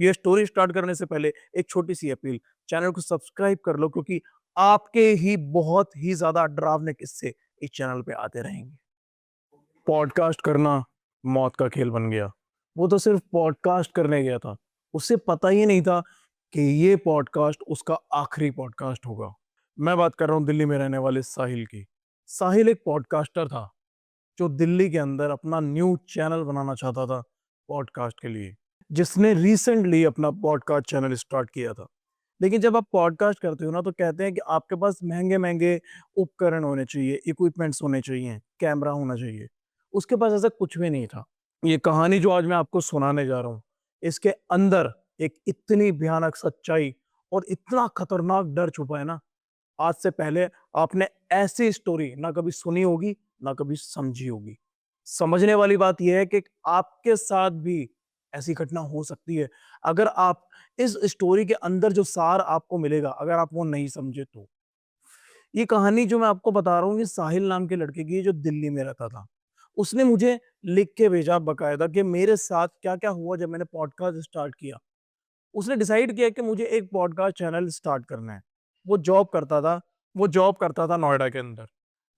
ये story start करने से पहले एक छोटी-सी अपील, चैनल को सब्सक्राइब कर लो क्योंकि आपके ही बहुत ही ज़्यादा डरावने किस्से इस चैनल पे आते रहेंगे। पॉडकास्ट करना मौत का खेल बन गया। वो तो सिर्फ पॉडकास्ट करने गया था। उसे पता ही नहीं था कि ये पॉडकास्ट उसका आखिरी पॉडकास्ट होगा। मैं बात कर रहा हूँ दिल्ली में रहने वाले साहिल की। साहिल एक पॉडकास्टर था, जो दिल्ली के अंदर अपना न्यू चैनल बनाना चाहता था पॉडकास्ट के लिए, जिसने रिसेंटली अपना पॉडकास्ट चैनल स्टार्ट किया था। लेकिन जब आप पॉडकास्ट करते हो ना तो कहते हैं कि आपके पास महँगे-महँगे उपकरण होने चाहिए, इक्विपमेंट्स होने चाहिए, कैमरा होना चाहिए। उसके पास ऐसा कुछ भी नहीं था। ये कहानी जो आज मैं आपको सुनाने जा रहा हूँ, इसके अंदर एक इतनी भयानक सच्चाई और इतना खतरनाक डर छुपा है ना, आज से पहले आपने ऐसी स्टोरी ना कभी सुनी होगी, ना कभी समझी होगी। समझने वाली बात ये है कि आपके साथ भी ऐसी घटना हो सकती है, अगर आप इस स्टोरी के अंदर जो सार आपको मिलेगा, अगर आप वो नहीं समझे तो। ये कहानी जो मैं आपको बता रहा हूँ, ये साहिल नाम के लड़के की है, जो दिल्ली में रहता था। उसने मुझे लिख के भेजा बाकायदा कि मेरे साथ क्या-क्या हुआ जब मैंने पॉडकास्ट स्टार्ट किया। उसने डिसाइड किया कि मुझे एक पॉडकास्ट चैनल स्टार्ट करना है। वो जॉब करता था वो जॉब करता था नोएडा के अंदर।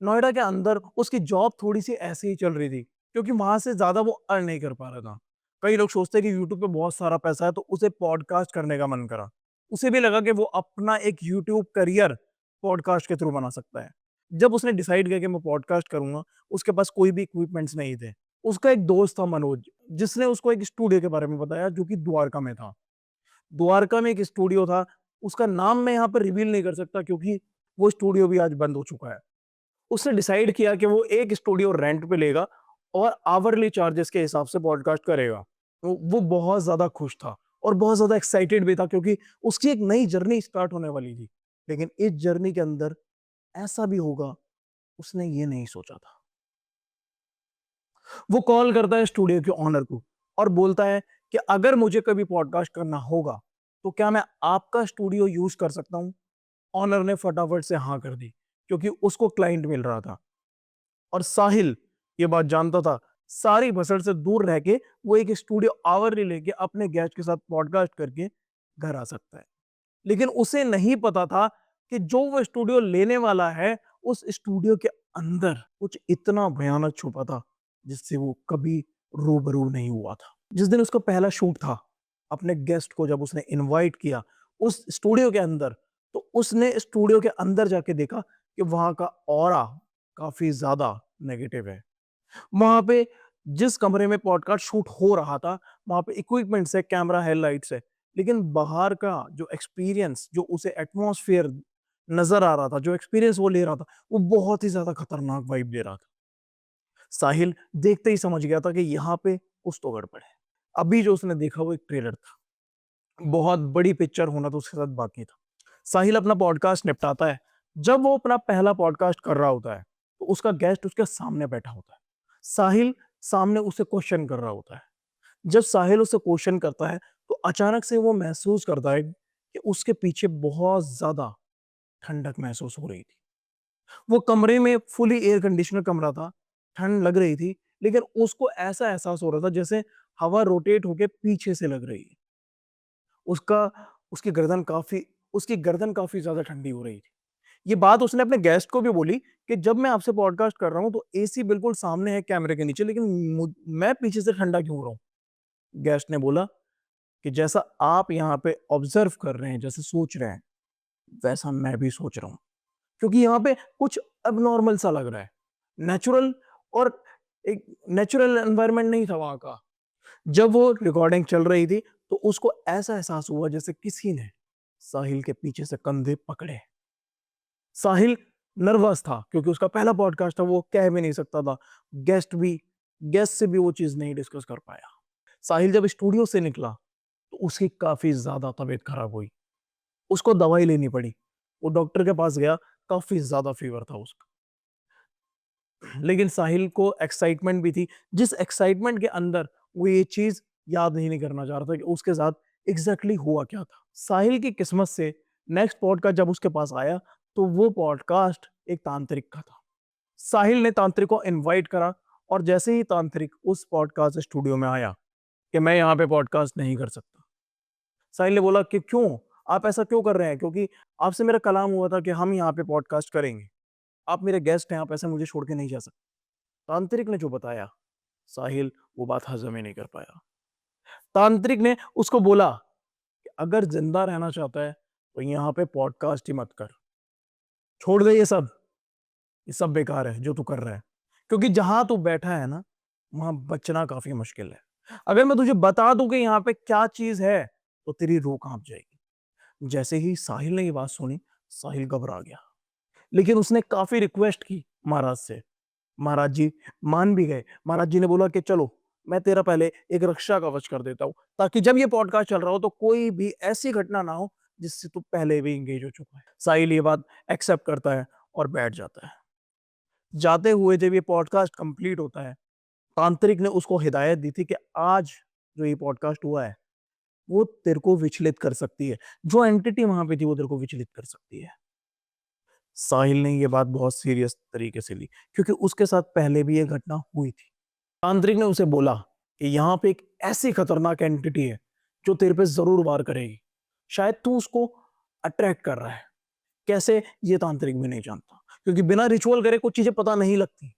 नोएडा के अंदर उसकी जॉब थोड़ी-सी ऐसे ही चल रही थी, क्योंकि वहाँ से ज़्यादा वो अर्न नहीं कर पा रहा था। कई लोग सोचते हैं कि यूट्यूब पे बहुत सारा पैसा है, तो उसे पॉडकास्ट करने का मन करा। उसे भी लगा कि वो अपना एक यूट्यूब करियर पॉडकास्ट के थ्रू बना सकता है। जब उसने डिसाइड किया कि मैं पॉडकास्ट करूँगा, उसके पास कोई भी इक्विपमेंट्स नहीं थे। उसका एक दोस्त था मनोज, जिसने उसको एक स्टूडियो के बारे में बताया जो कि द्वारका में था। द्वारका में एक स्टूडियो था, उसका नाम मैं यहाँ पर रिवील नहीं कर सकता क्योंकि वो स्टूडियो भी आज बंद हो चुका है। उसने डिसाइड किया कि वो एक स्टूडियो रेंट पे लेगा और आवरली चार्जेस के हिसाब से पॉडकास्ट करेगा। तो वो बहुत ज़्यादा खुश था और बहुत ज़्यादा एक्साइटेड भी था क्योंकि उसकी एक नई जर्नी स्टार्ट होने वाली थी। लेकिन इस जर्नी के अंदर ऐसा भी होगा, उसने ये नहीं सोचा था। वो कॉल करता है स्टूडियो के ओनर को और बोलता है कि अगर मुझे कभी पॉडकास्ट करना होगा, तो क्या मैं आपका स्टूडियो यूज़ कर सकता हूँ? ओनर ने फटाफट से हाँ कर दी, क्योंकि उसको क्लाइंट मिल रहा था। और साहिल ये बात जानता था, सारी भसड़ से दूर रह के वो एक स्टूडियो आवरली लेके अपने गेस्ट के साथ पॉडकास्ट करके घर आ सकता है। लेकिन उसे नहीं पता था कि जो वो स्टूडियो लेने वाला है, उस स्टूडियो के अंदर कुछ इतना भयानक छुपा था, जिससे वो कभी रूबरू नहीं हुआ था। जिस दिन उसका पहला शूट था, अपने गेस्ट को जब उसने इनवाइट किया उस स्टूडियो के अंदर, तो उसने स्टूडियो के अंदर जाके देखा कि वहाँ का ऑरा काफ़ी ज़्यादा नेगेटिव है। वहाँ पे जिस कमरे में पॉडकास्ट शूट हो रहा था, वहाँ पे इक्विपमेंट्स है, कैमरा है, लाइट्स है। लेकिन बाहर का जो एक्सपीरियंस, जो उसे एटमॉस्फेयर नज़र आ रहा था, जो एक्सपीरियंस वो ले रहा था, वो बहुत ही ज़्यादा खतरनाक वाइब दे रहा था। साहिल देखते ही समझ गया था कि यहाँ पे कुछ तो गड़बड़ है। अभी जो उसने देखा वो एक ट्रेलर था। बहुत बड़ी पिक्चर होना तो उसके साथ बाकी था। साहिल अपना पॉडकास्ट निपटाता है। जब वो अपना पहला पॉडकास्ट कर रहा होता है, तो उसका गेस्ट उसके सामने बैठा होता है। साहिल सामने उसे क्वेश्चन कर रहा होता है। जब साहिल उसे क्वेश्चन करता है, तो अचानक से वो महसूस करता है कि उसके पीछे बहुत ज़्यादा ठंडक महसूस हो रही थी। वो कमरे में फुली एयर कंडीशनर कमरा था, ठंड लग रही थी, लेकिन उसको ऐसा एहसास हो रहा था जैसे हवा रोटेट होके पीछे से लग रही है। उसका उसकी गर्दन काफ़ी उसकी गर्दन काफ़ी ज़्यादा ठंडी हो रही थी। ये बात उसने अपने गेस्ट को भी बोली कि जब मैं आपसे पॉडकास्ट कर रहा हूँ, तो एसी बिल्कुल सामने है कैमरे के नीचे, लेकिन मैं पीछे से ठंडा क्यों हो रहा हूँ? गेस्ट ने बोला कि जैसा आप यहाँ पे ऑब्जर्व कर रहे हैं, जैसे सोच रहे हैं, वैसा मैं भी सोच रहा हूँ। क्योंकि यहाँ पे कुछ एबनॉर्मल सा लग रहा है। नेचुरल और एक नेचुरल एनवायरनमेंट नहीं था वहाँ का। जब वो रिकॉर्डिंग चल रही थी, तो उसको ऐसा एहसास हुआ जैसे किसी ने साहिल के पीछे से कंधे पकड़े। साहिल नर्वस था क्योंकि उसका पहला पॉडकास्ट था, वो कह भी नहीं सकता था। गेस्ट भी गेस्ट से भी वो चीज़ नहीं डिस्कस कर पाया। साहिल जब स्टूडियो से निकला, तो उसकी काफ़ी ज़्यादा तबीयत खराब हुई। उसको दवाई लेनी पड़ी। वो डॉक्टर के पास गया, काफ़ी ज़्यादा फ़ीवर था उसका। लेकिन साहिल को एक्साइटमेंट भी थी, जिस एक्साइटमेंट के अंदर वो ये चीज़ याद नहीं करना चाह रहा था कि उसके साथ एग्ज़ैक्टली हुआ क्या था। साहिल की किस्मत से नेक्स्ट पॉडकास्ट जब उसके पास आया, तो वो पॉडकास्ट एक तांत्रिक का था। साहिल ने तांत्रिक को इनवाइट करा और जैसे ही तांत्रिक उस पॉडकास्ट स्टूडियो में आया कि मैं यहाँ पे पॉडकास्ट नहीं कर सकता। साहिल ने बोला कि क्यों, आप ऐसा क्यों कर रहे हैं? क्योंकि आपसे मेरा कलाम हुआ था कि हम यहाँ पे पॉडकास्ट करेंगे, आप मेरे गेस्ट हैं, आप ऐसे मुझे छोड़ के नहीं जा सकते। तांत्रिक ने जो बताया, साहिल वो बात हजम ही नहीं कर पाया। तांत्रिक ने उसको बोला कि अगर जिंदा रहना चाहता है तो यहाँ पे पॉडकास्ट ही मत कर, छोड़ दे ये सब बेकार है जो तू कर रहा है, क्योंकि जहां तू बैठा है ना, वहां बचना काफी मुश्किल है। अगर मैं तुझे बता दूं कि यहाँ पे क्या चीज है, तो तेरी रूह कांप जाएगी। जैसे ही साहिल ने ये बात सुनी, साहिल घबरा गया, लेकिन उसने काफी रिक्वेस्ट की महाराज से। महाराज जी मान भी गए। महाराज जी ने बोला कि चलो, मैं तेरा पहले एक रक्षा कवच कर देता हूँ, ताकि जब ये पॉडकास्ट चल रहा हो तो कोई भी ऐसी घटना ना हो जिससे तू पहले भी इंगेज हो चुका है। साहिल ये बात एक्सेप्ट करता है और बैठ जाता है। जाते हुए जब ये पॉडकास्ट कंप्लीट होता है, तांत्रिक ने उसको हिदायत दी थी कि आज जो ये पॉडकास्ट हुआ है, वो तेरे को विचलित कर सकती है, जो एंटिटी वहां पे थी वो तेरे को विचलित कर सकती है। साहिल ने ये बात बहुत सीरियस तरीके से ली, क्योंकि उसके साथ पहले भी ये घटना हुई थी। तांत्रिक ने उसे बोला कि यहाँ पे एक ऐसी खतरनाक एंटिटी है जो तेरे पे जरूर वार करेगी, शायद तू उसको अट्रैक्ट कर रहा है। कैसे, ये तांत्रिक भी नहीं जानता, क्योंकि बिना रिचुअल करे कुछ चीजें पता नहीं लगती।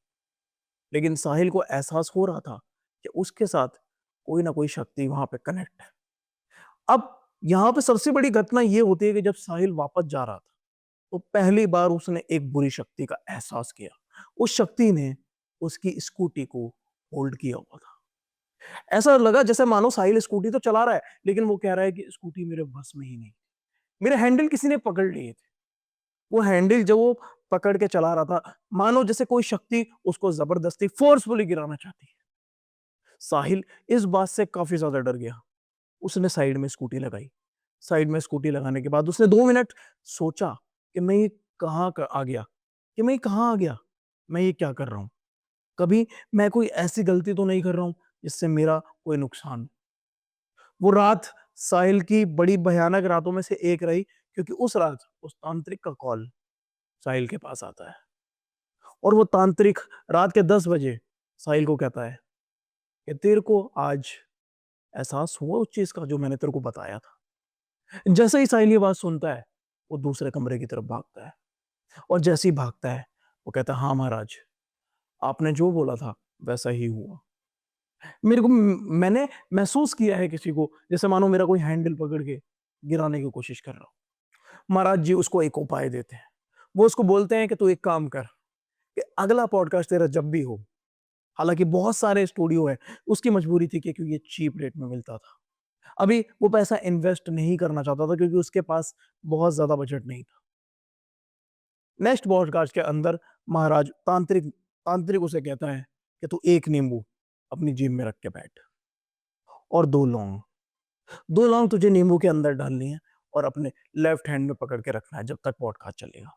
लेकिन साहिल को एहसास हो रहा था कि उसके साथ कोई ना कोई शक्ति वहां पे कनेक्ट है। अब यहाँ पे सबसे बड़ी घटना ये होती है कि जब साहिल वापस जा रहा था, तो पहली बार उसने एक बुरी शक्ति का एहसास किया। उस शक्ति ने उसकी स्कूटी को होल्ड किया हुआ था। ऐसा लगा जैसे मानो साहिल स्कूटी तो चला रहा है, लेकिन वो कह रहा है कि स्कूटी मेरे बस में ही नहीं, मेरे हैंडल किसी ने पकड़ लिए थे। वो हैंडल जब वो पकड़ के चला रहा था, मानो जैसे कोई शक्ति उसको जबरदस्ती फोर्सफुली गिराना चाहती है। साहिल इस बात से काफी ज्यादा डर गया। उसने साइड में स्कूटी लगाई। साइड में स्कूटी लगाने के बाद उसने 2 मिनट सोचा कि मैं ये आ गया, कि मैं ये कहाँ आ गया, मैं ये क्या कर रहा हूँ? कभी मैं कोई ऐसी गलती तो नहीं कर रहा हूँ जिससे मेरा कोई नुकसान हो। वो रात साहिल की बड़ी भयानक रातों में से एक रही, क्योंकि उस रात उस तांत्रिक का कॉल साहिल के पास आता है, और वो तांत्रिक रात के 10 बजे साहिल को कहता है कि तेरे को आज एहसास हुआ उस चीज का जो मैंने तेरे को बताया था। जैसे ही साहिल ये बात सुनता है, वो दूसरे कमरे की तरफ भागता है, और जैसे ही भागता है, वो कहता है हाँ महाराज, आपने जो बोला था वैसा ही हुआ। मेरे को मैंने महसूस किया है किसी को, जैसे मानो मेरा कोई हैंडल पकड़ के गिराने की कोशिश कर रहा हो। महाराज जी उसको एक उपाय देते हैं। वो उसको बोलते हैं कि तू एक काम कर, कि अगला पॉडकास्ट तेरा जब भी हो, हालांकि बहुत सारे स्टूडियो है, उसकी मजबूरी थी कि क्योंकि ये चीप रेट में मिलता था। अभी वो पैसा इन्वेस्ट नहीं करना चाहता था, क्योंकि उसके पास बहुत ज्यादा बजट नहीं था। नेक्स्ट पॉडकास्ट के अंदर महाराज तांत्रिक तांत्रिक उसे कहता है कि तू एक नींबू अपनी जेब में रख के बैठ, और 2 लौंग, 2 लौंग तुझे नींबू के अंदर डालनी है, और अपने लेफ्ट हैंड में पकड़ के रखना है जब तक पॉडकास्ट चलेगा।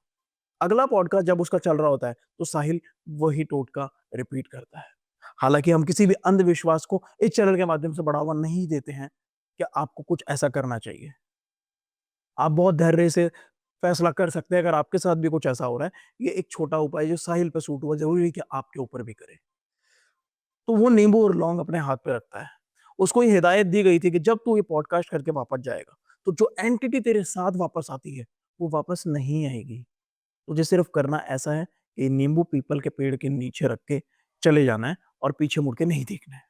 अगला पॉडकास्ट जब उसका चल रहा होता है, तो साहिल वही टोटका रिपीट करता है। हालांकि हम किसी भी अंधविश्वास को इस चैनल के माध्यम से बढ़ावा नहीं देते हैं कि आपको कुछ ऐसा करना चाहिए। आप बहुत धैर्य से फैसला कर सकते हैं अगर आपके साथ भी कुछ ऐसा हो रहा है। ये एक छोटा उपाय जो साहिल पे सूट हुआ, जरूरी है कि आपके ऊपर भी करे। तो वो नींबू और लौंग अपने हाथ पे रखता है। उसको ये हिदायत दी गई थी कि जब तू ये पॉडकास्ट करके वापस जाएगा, तो जो एंटिटी तेरे साथ वापस आती है, वो वापस नहीं आएगी। तुझे सिर्फ करना ऐसा है कि नींबू पीपल के पेड़ के नीचे रख के चले जाना है, और पीछे मुड़ के नहीं देखना है।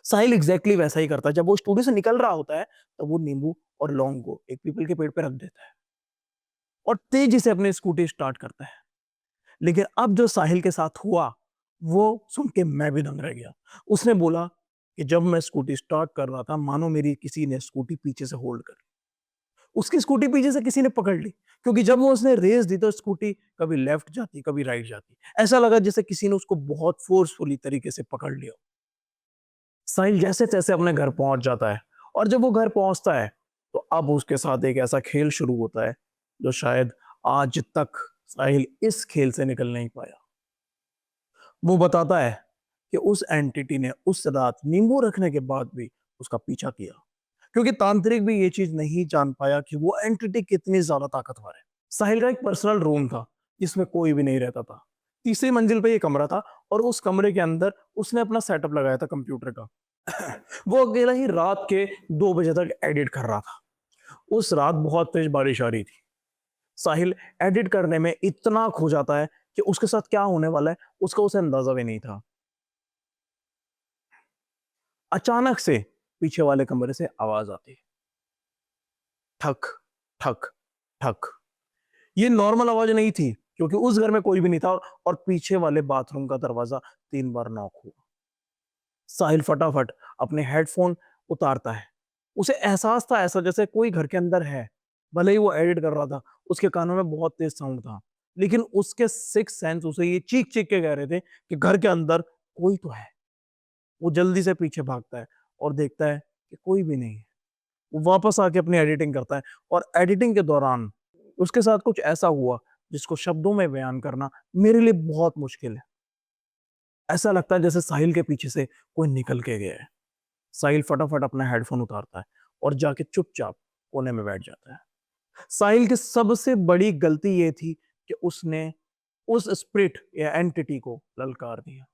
साहिल एग्जैक्टली वैसा ही करता है। जब वो स्टूडियो से निकल रहा होता है, तो वो नींबू और लौंग को एक पीपल के पेड़ पे रख देता है, और तेजी से अपनी स्कूटी स्टार्ट करता है। लेकिन अब जो साहिल के साथ हुआ, वो सुन के मैं भी दंग रह गया। उसने बोला कि जब मैं स्कूटी स्टार्ट कर रहा था, मानो मेरी किसी ने स्कूटी पीछे से होल्ड कर ली। उसकी स्कूटी पीछे से किसी ने पकड़ ली, क्योंकि जब वो उसने रेस दी तो स्कूटी कभी लेफ्ट जाती, कभी राइट जाती। ऐसा लगा जैसे किसी ने उसको बहुत फोर्सफुली तरीके से पकड़ लिया। साहिल जैसे तैसे अपने घर पहुंच जाता है, और जब वो घर पहुंचता है, तो अब उसके साथ एक ऐसा खेल शुरू होता है जो शायद आज तक साहिल इस खेल से निकल नहीं पाया। वो बताता है कि उस एंटिटी ने उस रात नींबू रखने के बाद भी उसका पीछा किया, क्योंकि तांत्रिक भी ये चीज नहीं जान पाया कि वो एंटिटी कितनी ज्यादा ताकतवर है। साहिल का एक पर्सनल रूम था जिसमें कोई भी नहीं रहता था। तीसरी मंजिल पे ये कमरा था, और उस कमरे के अंदर उसने अपना सेटअप लगाया था कंप्यूटर का। वो अकेला ही रात के 2 बजे तक एडिट कर रहा था। उस रात बहुत तेज बारिश आ रही थी। साहिल एडिट करने में इतना खो जाता है कि उसके साथ क्या होने वाला है उसका उसे अंदाजा भी नहीं था। अचानक से पीछे वाले कमरे से आवाज आती है, ठक ठक ठक। ये नॉर्मल आवाज नहीं थी क्योंकि उस घर में कोई भी नहीं था और पीछे वाले बाथरूम का दरवाजा 3 बार नॉक हुआ। साहिल फटाफट अपने हेडफोन उतारता है। उसे एहसास था ऐसा जैसे कोई घर के अंदर है। भले ही वो एडिट कर रहा था, उसके कानों में बहुत तेज साउंड था, लेकिन उसके सिक्स सेंस उसे ये चीख चीख के कह रहे थे कि घर के अंदर कोई तो है। वो जल्दी से पीछे भागता है और देखता है कि कोई भी नहीं है। वो वापस आके अपनी एडिटिंग करता है और एडिटिंग के दौरान उसके साथ कुछ ऐसा हुआ जिसको शब्दों में बयान करना मेरे लिए बहुत मुश्किल है। ऐसा लगता है जैसे साहिल के पीछे से कोई निकल के गया है। साहिल फटाफट अपना हेडफोन उतारता है और जाके चुपचाप कोने में बैठ जाता है। साहिल की सबसे बड़ी गलती ये थी कि उसने उस स्पिरिट या एंटिटी को ललकार दिया।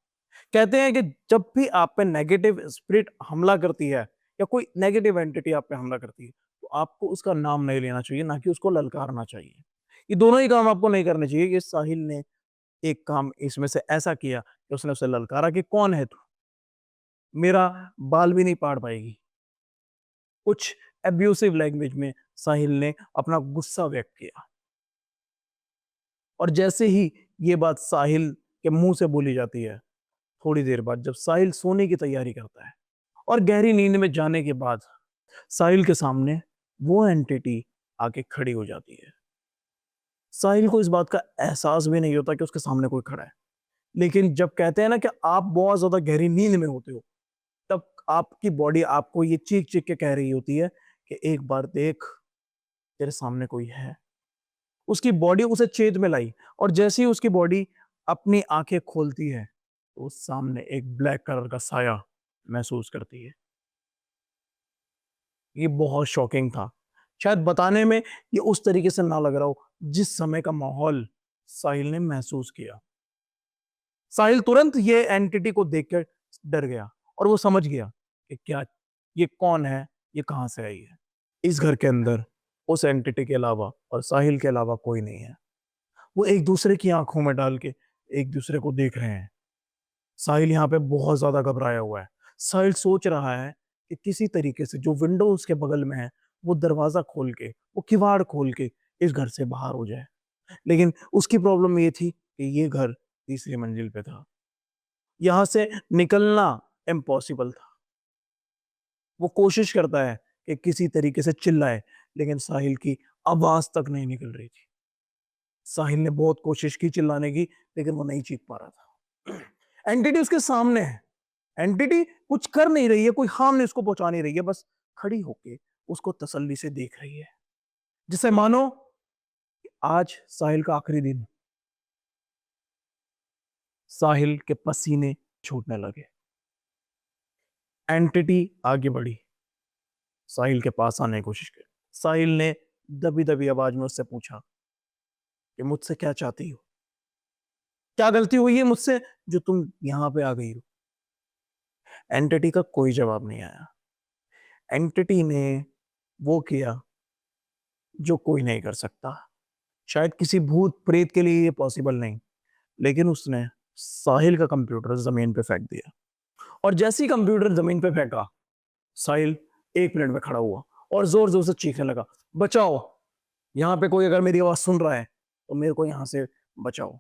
कहते हैं कि जब भी आप पे नेगेटिव स्पिरिट हमला करती है या कोई नेगेटिव एंटिटी आप पे हमला करती है, तो आपको उसका नाम नहीं लेना चाहिए, ना कि उसको ललकारना चाहिए। ये दोनों ही काम आपको नहीं करने चाहिए। ये साहिल ने एक काम इसमें से ऐसा किया कि उसने उसे ललकारा कि कौन है तू, मेरा बाल भी नहीं पाड़ पाएगी। कुछ एब्यूसिव लैंग्वेज में साहिल ने अपना गुस्सा व्यक्त किया। और जैसे ही ये बात साहिल के मुंह से बोली जाती है, थोड़ी देर बाद जब साहिल सोने की तैयारी करता है और गहरी नींद में जाने के बाद साहिल के सामने वो एंटिटी आके खड़ी हो जाती है। साहिल को इस बात का एहसास भी नहीं होता कि उसके सामने कोई खड़ा है। लेकिन जब कहते हैं ना कि आप बहुत ज्यादा गहरी नींद में होते हो, तब आपकी बॉडी आपको ये चीख चीख के कह रही होती है कि एक बार देख, तेरे सामने कोई है। उसकी बॉडी उसे चेत में लाई और जैसे ही उसकी बॉडी अपनी आंखें खोलती है, तो सामने एक ब्लैक कलर का साया महसूस करती है। ये बहुत शॉकिंग था। शायद बताने में ये उस तरीके से ना लग रहा हो जिस समय का माहौल साहिल ने महसूस किया। साहिल तुरंत ये एंटिटी को देखकर डर गया और वो समझ गया कि क्या, ये कौन है, ये कहां से आई है। इस घर के अंदर उस एंटिटी के अलावा और साहिल के अलावा कोई नहीं है। वो एक दूसरे की आंखों में डाल के एक दूसरे को देख रहे हैं। साहिल यहाँ पे बहुत ज्यादा घबराया हुआ है। साहिल सोच रहा है कि किसी तरीके से जो विंडो उसके बगल में है, वो दरवाजा खोल के, वो किवाड़ खोल के इस घर से बाहर हो जाए। लेकिन उसकी प्रॉब्लम ये थी कि ये घर तीसरी मंजिल पे था। यहाँ से निकलना इम्पॉसिबल था। वो कोशिश करता है कि किसी तरीके से चिल्लाए, लेकिन साहिल की आवाज तक नहीं निकल रही थी। साहिल ने बहुत कोशिश की चिल्लाने की, लेकिन वो नहीं चीख पा रहा था। एंटिटी उसके सामने है। एंटिटी कुछ कर नहीं रही है, कोई हार्म नहीं उसको पहुंचा नहीं रही है, बस खड़ी होके उसको तसल्ली से देख रही है, जिसे मानो आज साहिल का आखिरी दिन। साहिल के पसीने छूटने लगे। एंटिटी आगे बढ़ी, साहिल के पास आने की कोशिश की। साहिल ने दबी दबी आवाज में उससे पूछा कि मुझसे क्या चाहती हो, क्या गलती हुई है मुझसे जो तुम यहां पे आ गई हो। एंटिटी का कोई जवाब नहीं आया। एंटिटी ने वो किया जो कोई नहीं कर सकता। शायद किसी भूत प्रेत के लिए ये पॉसिबल नहीं, लेकिन उसने साहिल का कंप्यूटर जमीन पे फेंक दिया। और जैसे ही कंप्यूटर जमीन पे फेंका, साहिल 1 मिनट में खड़ा हुआ और जोर जोर से चीखने लगा, बचाओ, यहाँ पे कोई अगर मेरी आवाज सुन रहा है तो मेरे को यहाँ से बचाओ।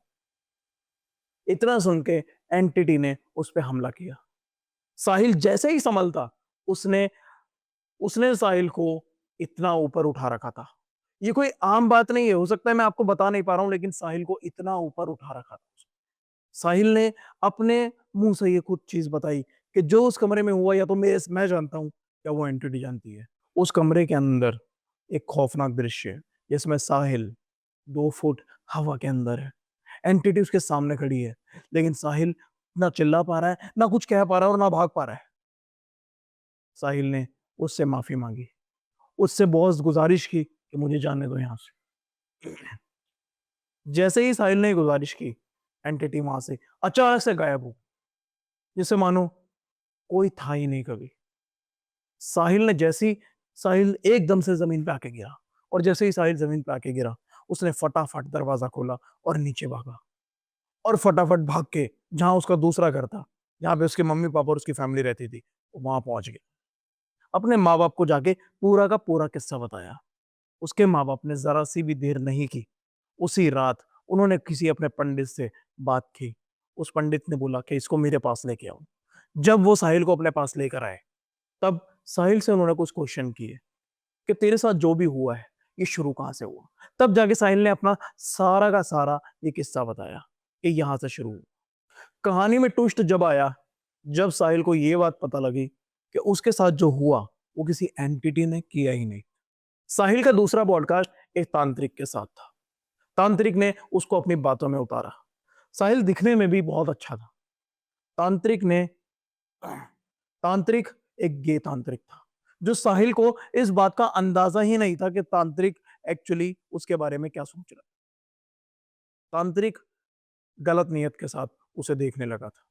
इतना सुन के एंटिटी ने उस पर हमला किया। साहिल जैसे ही संभलता, उसने उसने साहिल को इतना ऊपर उठा रखा था। ये कोई आम बात नहीं है, हो सकता है मैं आपको बता नहीं पा रहा हूं, लेकिन साहिल को इतना ऊपर उठा रखा था। साहिल ने अपने मुंह से ये खुद चीज बताई कि जो उस कमरे में हुआ, या तो मैं जानता हूं या वो एंटिटी जानती है। उस कमरे के अंदर एक खौफनाक दृश्य है जिसमें साहिल 2 फुट हवा के अंदर है। एंटिटी उसके सामने खड़ी है, लेकिन साहिल ना चिल्ला पा रहा है, ना कुछ कह पा रहा है और ना भाग पा रहा है। साहिल ने उससे माफी मांगी, उससे बहुत गुजारिश की कि मुझे जाने दो यहाँ से। जैसे ही साहिल ने गुजारिश की, एंटिटी वहां से अचानक से गायब हो, जैसे मानो कोई था ही नहीं कभी। साहिल ने जैसी साहिल एकदम से जमीन पे आके गिरा, और जैसे ही साहिल जमीन पे आके गिरा, उसने फटाफट दरवाजा खोला और नीचे भागा, और फटाफट भाग के जहां उसका दूसरा घर था, जहां पे उसके मम्मी पापा और उसकी फैमिली रहती थी, वहां पहुंच गया। अपने माँ बाप को जाके पूरा का पूरा किस्सा बताया। उसके माँ बाप ने जरा सी भी देर नहीं की, उसी रात उन्होंने किसी अपने पंडित से बात की। उस पंडित ने बोला कि इसको मेरे पास लेके आओ। जब वो साहिल को अपने पास लेकर आए, तब साहिल से उन्होंने कुछ क्वेश्चन किए कि तेरे साथ जो भी हुआ है, ये शुरू कहाँ से हुआ। तब जाके साहिल ने अपना सारा का सारा ये किस्सा बताया कि यहाँ से शुरू हुआ। कहानी में ट्विस्ट जब आया, जब साहिल को ये बात पता लगी कि उसके साथ जो हुआ वो किसी एंटिटी ने किया ही नहीं। साहिल का दूसरा पॉडकास्ट एक तांत्रिक के साथ था। तांत्रिक ने उसको अपनी बातों में उतारा। साहिल दिखने में भी बहुत अच्छा था। तांत्रिक ने तांत्रिक एक गे तांत्रिक था, जो साहिल को इस बात का अंदाजा ही नहीं था कि तांत्रिक एक्चुअली उसके बारे में क्या सोच रहा है। तांत्रिक गलत नियत के साथ उसे देखने लगा था।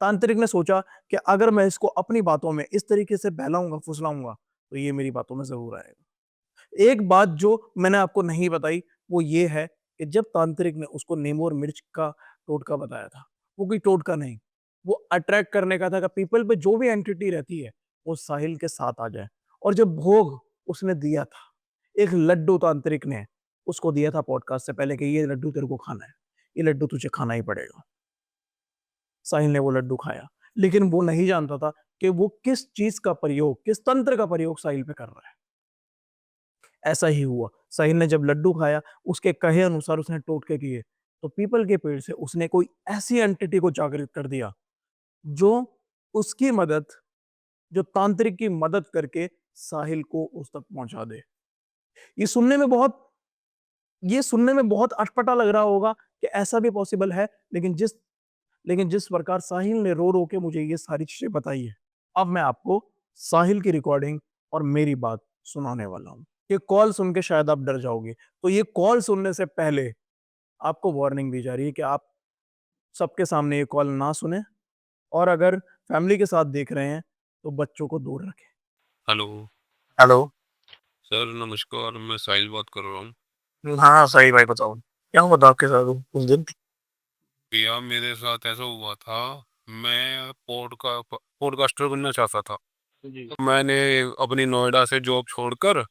तांत्रिक ने सोचा कि अगर मैं इसको अपनी बातों में इस तरीके से बहलाऊंगा फुसलाऊंगा, तो ये मेरी बातों में जरूर आएगा। एक बात जो मैंने आपको नहीं बताई, वो ये है कि जब तांत्रिक ने उसको नींबू और मिर्च का टोटका बताया था, वो कोई टोटका नहीं, वो अट्रैक्ट करने का था कि पीपल पे जो भी एंटिटी रहती है वो साहिल के साथ आ जाए। और जब भोग उसने दिया था, एक लड्डू तांत्रिक ने उसको दिया था पॉडकास्ट से पहले कि ये लड्डू तेरे को खाना है, ये लड्डू तुझे खाना ही पड़ेगा। साहिल ने वो लड्डू खाया, लेकिन वो नहीं जानता था कि वो किस चीज का प्रयोग, किस तंत्र का प्रयोग साहिल पे कर रहा है। ऐसा ही हुआ। साहिल ने जब लड्डू खाया, उसके कहे अनुसार उसने टोटके किए, तो पीपल के पेड़ से उसने कोई ऐसी एंटिटी को जागृत कर दिया जो उसकी मदद, जो तांत्रिक की मदद करके साहिल को उस तक पहुंचा दे। ये सुनने में बहुत ये सुनने में बहुत अटपटा लग रहा होगा कि ऐसा भी पॉसिबल है, लेकिन जिस प्रकार साहिल ने रो रो के मुझे ये सारी चीजें बताई है, अब मैं आपको साहिल की रिकॉर्डिंग और मेरी बात सुनाने वाला हूँ। ये कॉल सुन के शायद आप डर जाओगे, तो ये कॉल सुनने से पहले आपको वार्निंग दी जा रही है कि आप सबके सामने ये कॉल ना सुने, और अगर फैमिली के साथ देख रहे हैं तो बच्चों को दूर रखें। Hello hello. सर, नमस्कार। मैं साहिल बात कर रहा हूँ। हाँ सही भाई, बताओ क्या हुआ था आपके साथ उस दिन? भैया, मेरे साथ ऐसा हुआ था। मैं पॉडकास्टर बनना चाहता था। जी। तो मैंने अपनी नोएडा से जॉब छोड़कर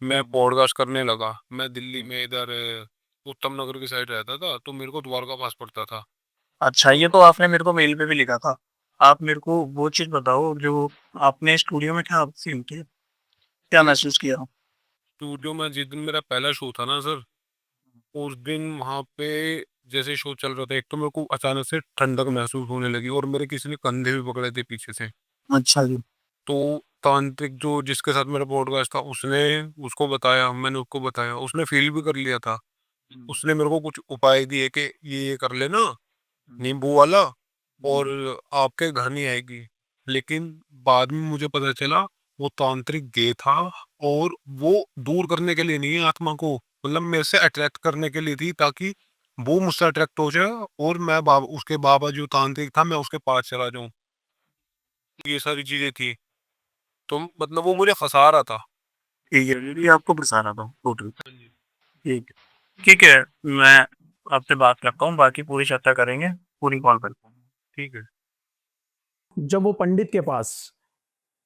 मैं पॉडकास्ट करने लगा। मैं दिल्ली में इधर उत्तम नगर की साइड रहता था, तो मेरे को द्वारका पास पड़ता था। अच्छा, ये तो आपने मेरे को मेल पे भी लिखा था। आप मेरे को वो चीज बताओ जो आपने स्टूडियो में क्या सीन किया, क्या महसूस किया? स्टूडियो में जिस दिन मेरा पहला शो था ना सर, उस दिन वहाँ पे जैसे शो चल रहा था, एक तो मेरे को अचानक से ठंडक महसूस होने लगी और मेरे किसी ने कंधे भी पकड़े थे पीछे से। अच्छा जी। तो तांत्रिक जो जिसके साथ मेरा पॉडकास्ट था, उसने उसको बताया, मैंने उसको बताया, उसने फील भी कर लिया था। उसने मेरे को कुछ उपाय दिए कि ये कर लेना, नींबू वाला, और आपके घर नहीं आएगी। लेकिन बाद में मुझे पता चला वो तांत्रिक गे था, और वो दूर करने के लिए नहीं है आत्मा को, मतलब मेरे से अट्रैक्ट करने के लिए थी, ताकि वो मुझसे अट्रैक्ट हो जाए और मैं उसके बाबा जो तांत्रिक था, मैं उसके पास चला जाऊं। ये सारी चीजें थी, तो मतलब वो मुझे फंसा रहा था। ठीक है, ये आपको फंसा रहा था टोटल। ठीक है, ठीक है। मैं आपसे बात करता हूँ, बाकी पूरी चर्चा करेंगे पूरी कॉल पर। ठीक है। जब वो पंडित के पास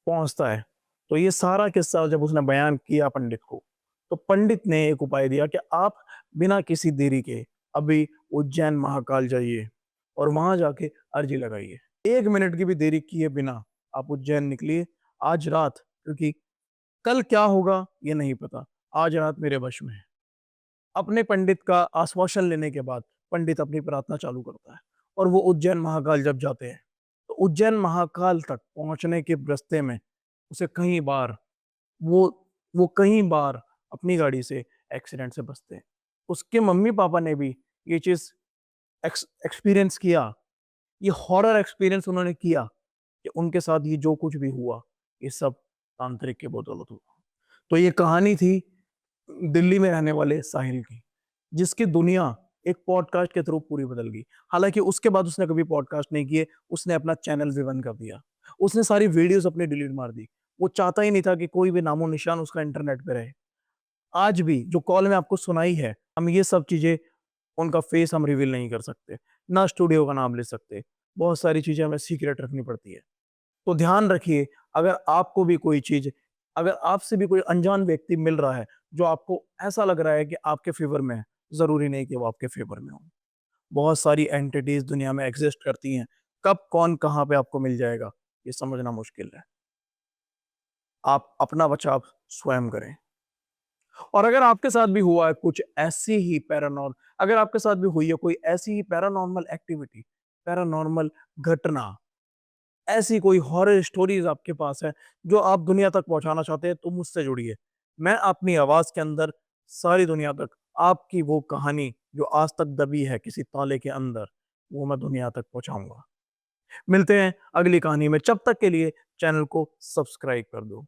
पहुंचता है, तो ये सारा किस्सा जब उसने बयान किया पंडित को, तो पंडित ने एक उपाय दिया कि आप बिना किसी देरी के अभी उज्जैन महाकाल जाइए और वहां जाके अर्जी लगाइए। 1 मिनट की भी देरी किए बिना आप उज्जैन निकलिए आज रात, क्योंकि कल क्या होगा ये नहीं पता, आज रात मेरे वश में है। अपने पंडित का आश्वासन लेने के बाद पंडित अपनी प्रार्थना चालू करता है, और वो उज्जैन महाकाल जब जाते हैं, तो उज्जैन महाकाल तक पहुंचने के रास्ते में उसे कई बार वो वो कई बार अपनी गाड़ी से एक्सीडेंट से बचते हैं। उसके मम्मी पापा ने भी ये चीज एक्सपीरियंस किया, ये हॉरर एक्सपीरियंस उन्होंने किया कि उनके साथ ये जो कुछ भी हुआ, ये सब तांत्रिक के बदौलत हुआ। तो ये कहानी थी दिल्ली में रहने वाले साहिल की, जिसकी दुनिया एक पॉडकास्ट के थ्रू पूरी बदल गई। हालांकि उसके बाद उसने कभी पॉडकास्ट नहीं किए, उसने अपना चैनल भी बंद कर दिया, उसने सारी वीडियोस अपनी डिलीट मार दी। वो चाहता ही नहीं था कि कोई भी नामो निशान उसका इंटरनेट पे रहे। आज भी जो कॉल में आपको सुनाई है, हम ये सब चीज़ें, उनका फेस हम रिवील नहीं कर सकते, ना स्टूडियो का नाम ले सकते। बहुत सारी चीज़ें हमें सीक्रेट रखनी पड़ती है। तो ध्यान रखिए, अगर आपको भी कोई चीज़, अगर आपसे भी कोई अनजान व्यक्ति मिल रहा है, जो आपको ऐसा लग रहा है कि आपके फ़ेवर में है, ज़रूरी नहीं कि वो आपके फ़ेवर में हो। बहुत सारी एंटिटीज़ दुनिया में एग्ज़िस्ट करती हैं, कब कौन कहाँ पे आपको मिल जाएगा, ये समझना मुश्किल है। आप अपना बचाव स्वयं करें। और अगर आपके साथ भी हुआ है कुछ ऐसी ही अगर आपके साथ भी हुई है कोई ऐसी ही पैरानॉर्मल एक्टिविटी, पैरानॉर्मल घटना, ऐसी कोई हॉरर स्टोरीज़ आपके पास है, जो आप दुनिया तक पहुँचाना चाहते हैं, तो मुझसे जुड़िए। मैं अपनी आवाज़ के अंदर सारी दुनिया तक आपकी वो कहानी जो आज तक दबी है किसी ताले के अंदर, वो मैं दुनिया तक पहुँचाऊँगा। मिलते हैं अगली कहानी में, जब तक के लिए चैनल को सब्सक्राइब कर दो।